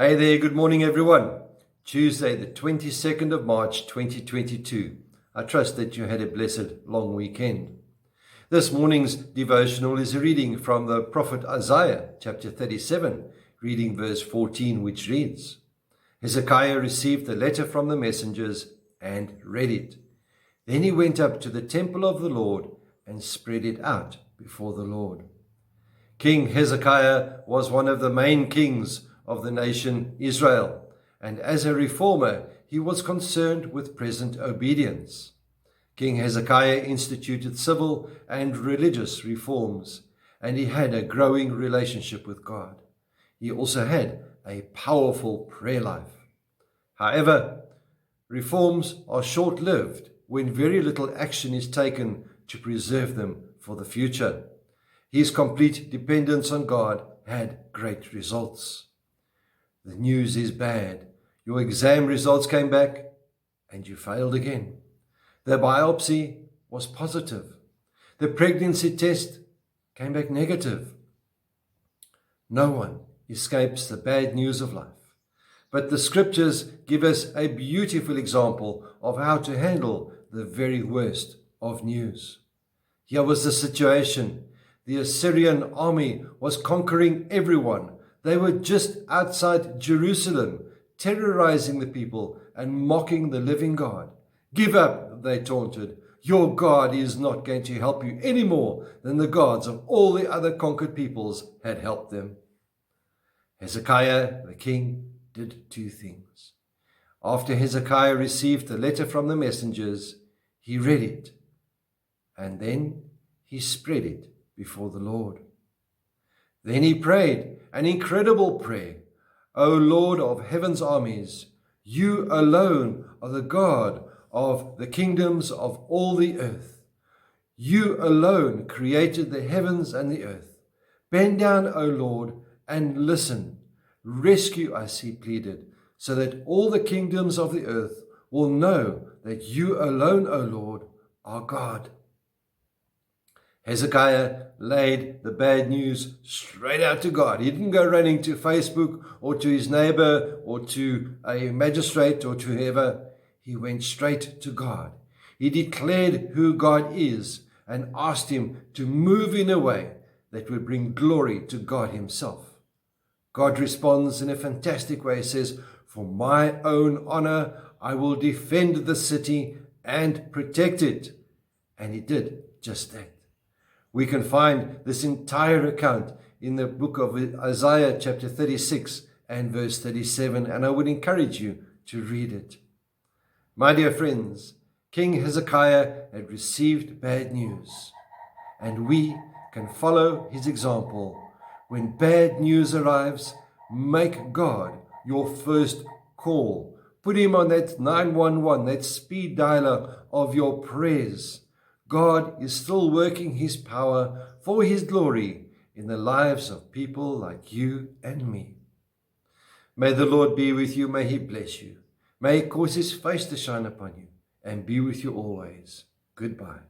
Hey there, good morning everyone. Tuesday the 22nd of March 2022. I trust that you had a blessed long weekend. This morning's devotional is a reading from the prophet Isaiah chapter 37, reading verse 14, which reads, Hezekiah received the letter from the messengers and read it. Then he went up to the temple of the Lord and spread it out before the Lord. King Hezekiah was one of the main kings of the nation Israel, and as a reformer, he was concerned with present obedience. King Hezekiah instituted civil and religious reforms, and he had a growing relationship with God. He also had a powerful prayer life. However, reforms are short-lived when very little action is taken to preserve them for the future. His complete dependence on God had great results. The news is bad. Your exam results came back and you failed again. The biopsy was positive. The pregnancy test came back negative. No one escapes the bad news of life. But the scriptures give us a beautiful example of how to handle the very worst of news. Here was the situation. The Assyrian army was conquering everyone. They were just outside Jerusalem, terrorizing the people and mocking the living God. Give up, they taunted. Your God is not going to help you any more than the gods of all the other conquered peoples had helped them. Hezekiah, the king, did two things. After Hezekiah received the letter from the messengers, he read it, and then he spread it before the Lord. Then he prayed an incredible prayer. O Lord of heaven's armies, you alone are the God of the kingdoms of all the earth. You alone created the heavens and the earth. Bend down, O Lord, and listen. Rescue us, he pleaded, so that all the kingdoms of the earth will know that you alone, O Lord, are God. Hezekiah laid the bad news straight out to God. He didn't go running to Facebook or to his neighbor or to a magistrate or to whoever. He went straight to God. He declared who God is and asked him to move in a way that would bring glory to God himself. God responds in a fantastic way. He says, for my own honor, I will defend the city and protect it. And he did just that. We can find this entire account in the book of Isaiah chapter 36 and verse 37, and I would encourage you to read it. My dear friends, King Hezekiah had received bad news, and we can follow his example. When bad news arrives, make God your first call. Put him on that 911, that speed dialer of your prayers. God is still working his power for his glory in the lives of people like you and me. May the Lord be with you. May he bless you. May he cause his face to shine upon you and be with you always. Goodbye.